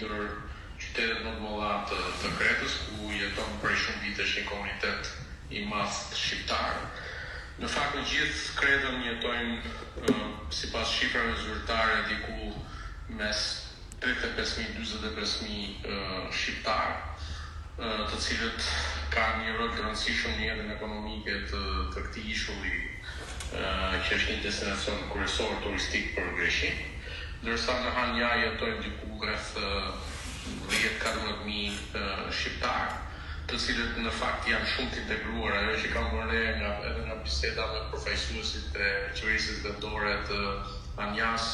ndër qytetet më të mëdha të Kretës, ku jeton prej shumë vitesh një komunitet i madh shqiptar. Në fakt në gjithë Kretën jetojnë sipas shifrave zyrtare diku mes 35.000-45.000 shqiptar, të cilët kanë një rol të rëndësishëm në jetën ekonomike të këtij ishulli, që është një destinacion kryesor turistik për Greqinë, ndërsa në Hanja jetojnë diku rreth 10-14.000 shqiptar, të cilët në fakt janë shumë të integruar. Ajo që kam vënë edhe nga biseda me përfaqësuesit e qeverisë vendore të Hanjas,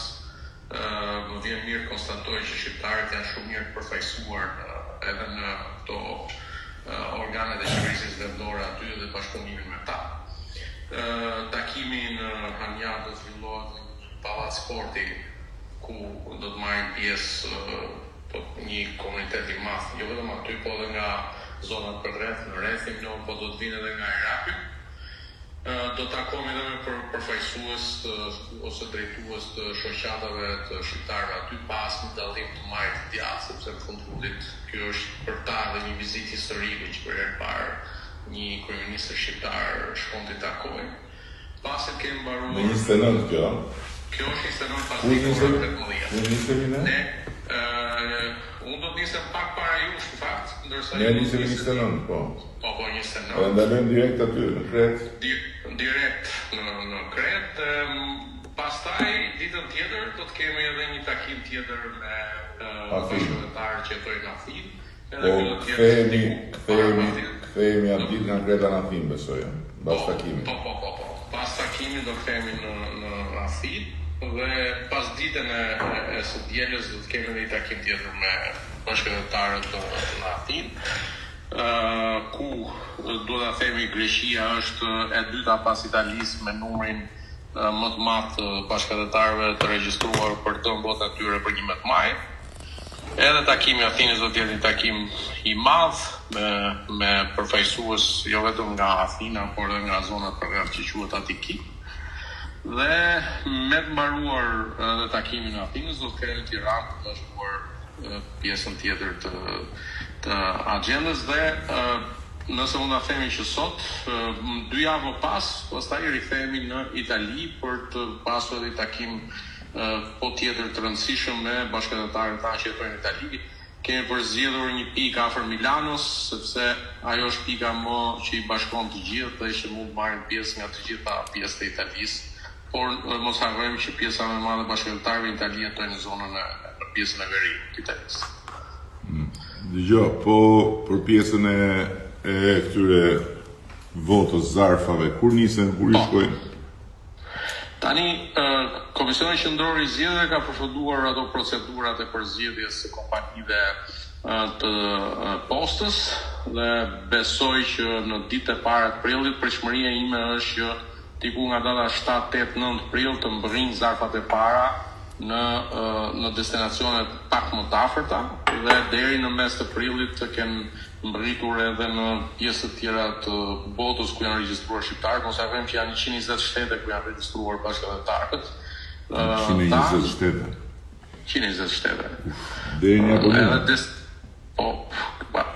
më vjen mirë konstatoj që shqiptarët janë shumë mirë përfaqësuar edhe në këto organet e qeverisë vendore aty dhe bashkëpunimin me ta. Takimi në Hanja do të zhvillohet në pallat sporti, ku do të marrin pjesë një komunitet i madh, jo vetëm aty, po edhe nga zonat përreth, në rrethim, po do të vinë edhe nga Iraki. Do të takohemi edhe me përfaqësues ose drejtues të shoqatave të shqiptarëve aty, pas një dallim të majtë të djathtë, sepse në fund fundit kjo është për ta dhe një vizitë historike që për herë parë një kryeminist shqiptar shkon të takojë. Pasi kemi mbaruar në 29 kjo. Kjo është 29 pas ditës 13. Unë do të nisem pak para jush, në fakt, ndërsa ne nisem 29, po. Po 29. Po ndalojmë direkt aty në Kret. Direkt në Kret. Pastaj ditën tjetër do të kemi edhe një takim tjetër me bashkëpunëtarë që jetojnë në Athinë. Po kthehemi atë ditë nga Kreta në Athinë, besoj. Pas takimit. Po. Pas takimit do kthehemi në Athinë. Dhe pas ditën e së dielës do të kemi një takim tjetër me bashkëpunëtarët në Athinë, ku do ta themi Greqia është e dyta pas Italisë me numrin më të madh të bashkëpunëtarëve të regjistruar për të botën e tyre për 11 maj. Edhe takimi i Athinës do të jetë një takim i madh me përfaqësues jo vetëm nga Athina, por edhe nga zonat përreth që quhet Atiki. Dhe me të mbaruar edhe takimin në Athinës, do të kemi në Tiranë të bashkuar pjesën tjetër të agjendës dhe nëse mund ta themi që sot, 2 javë më pas, pastaj rikthehemi në Itali për të pasur edhe takim po tjetër të rëndësishëm me bashkëpunëtarët tanë që jetojnë në Itali. Kemi përzgjedhur një pikë afër Milanos, sepse ajo është pika më që i bashkon të gjithë dhe që mund marrin pjesë nga të gjitha pjesët e Italisë. Por mos harrojmë që pjesa më e madhe bashkëpunëtarëve në Itali jetojnë në zonën në pjesën e veriut të Italisë. Dgjoj, po për pjesën e këtyre votës zarfave, kur nisen, kur i shkojnë? Tani, Komisioni Qendror i Zgjedhjeve ka përfunduar ato procedurat e përzgjedhjes së kompanive të postës dhe besoj që në ditët e para të prillit pritshmëria ime është që diku nga data 7-8-9 prill të mbërrijnë zarfat e para në destinacione pak më të afërta dhe deri në mes të prillit të kenë mbërritur edhe në pjesë të tjera të botës ku janë regjistruar shqiptarët. Mos harrojmë që janë 120 shtete ku janë regjistruar bashkëpunëtarët. 120 shtete. 120 shtete. Deri në Japoni.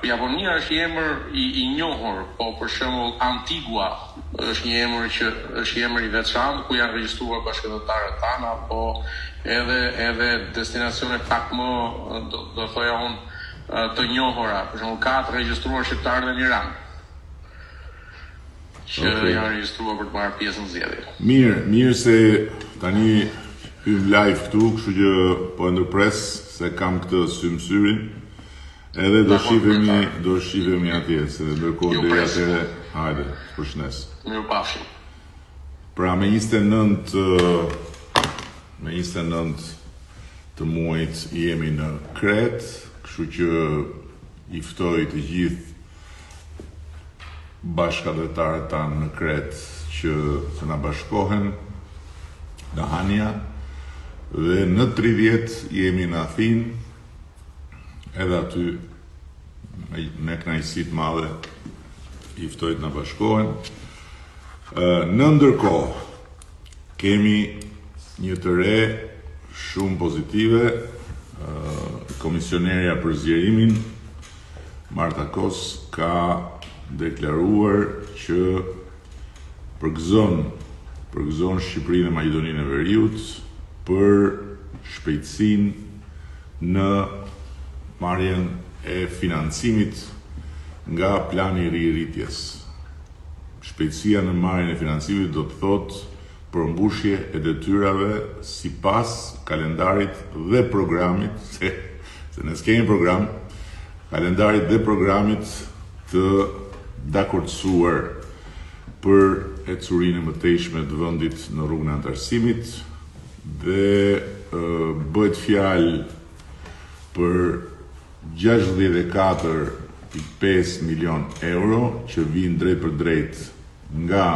Japonia është një emër i njohur, po për shembull Antigua është një emër që është një emër i veçantë ku janë regjistruar bashkëpunëtarët tanë, apo edhe destinacione pak më do thoya unë të njohura. Për shembull ka të regjistruar shqiptarë në Iran që janë regjistruar për të marrë pjesë në zgjedhje. Mirë se tani hym live këtu, kështu që po ndërpres se kam këtë symsyrin. Edhe do shifemi atje, se ndërkohë deri atëherë, hajde, përshëndes. Mirupafshim. Pra me 29 të muajit jemi në Kret, kështu që i ftoj të gjithë bashkëpunëtarët tanë në Kret që të na bashkohen në Hania dhe në 30 jemi në Athinë. Edhe aty me kënaqësi të madhe i ftoj të na bashkohen. Në ndërkohë kemi një të re shumë pozitive komisionerja për zgjerimin, Marta Kos, ka deklaruar që përgëzon Shqipërinë e Maqedoninë e Veriut për shpejtësinë në marrjen e financimit nga plani i rirritjes. Shpejtësia në marrjen e financimit do të thotë përmbushje e detyrave sipas kalendarit dhe programit, se ne s'kemi program, kalendarit dhe programit të dakordsuar për ecurinë e mëtejshme të vendit në rrugën e antarësimit dhe bëhet fjalë për 64.5 milion euro që vijnë drejt për drejt nga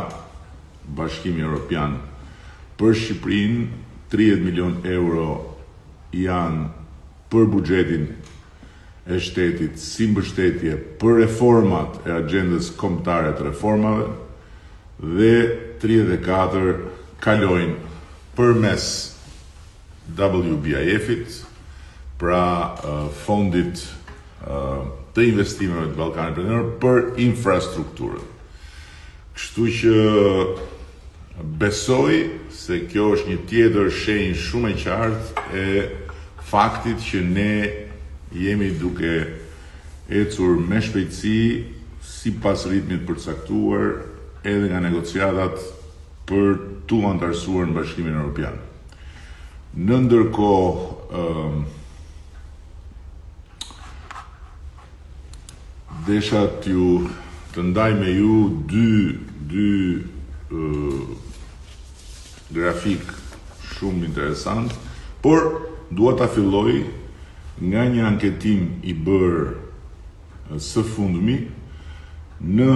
Bashkimi Evropian për Shqipërinë, 30 milion euro janë për buxhetin e shtetit si mbështetje për reformat e agjendës kombëtare të reformave dhe 34 kalojnë përmes WBIF-it, pra fondit të investimeve të Ballkanit Perëndimor për infrastrukturën. Kështu që besoj se kjo është një tjetër shenjë shumë e qartë e faktit që ne jemi duke ecur me shpejtësi sipas ritmit përcaktuar edhe nga negociatat për tu antarësuar në Bashkimin Evropian. Në ndërkohë, desha të ndaj me ju dy grafik shumë interesant, por dua ta filloj nga një anketim i bërë së fundmi në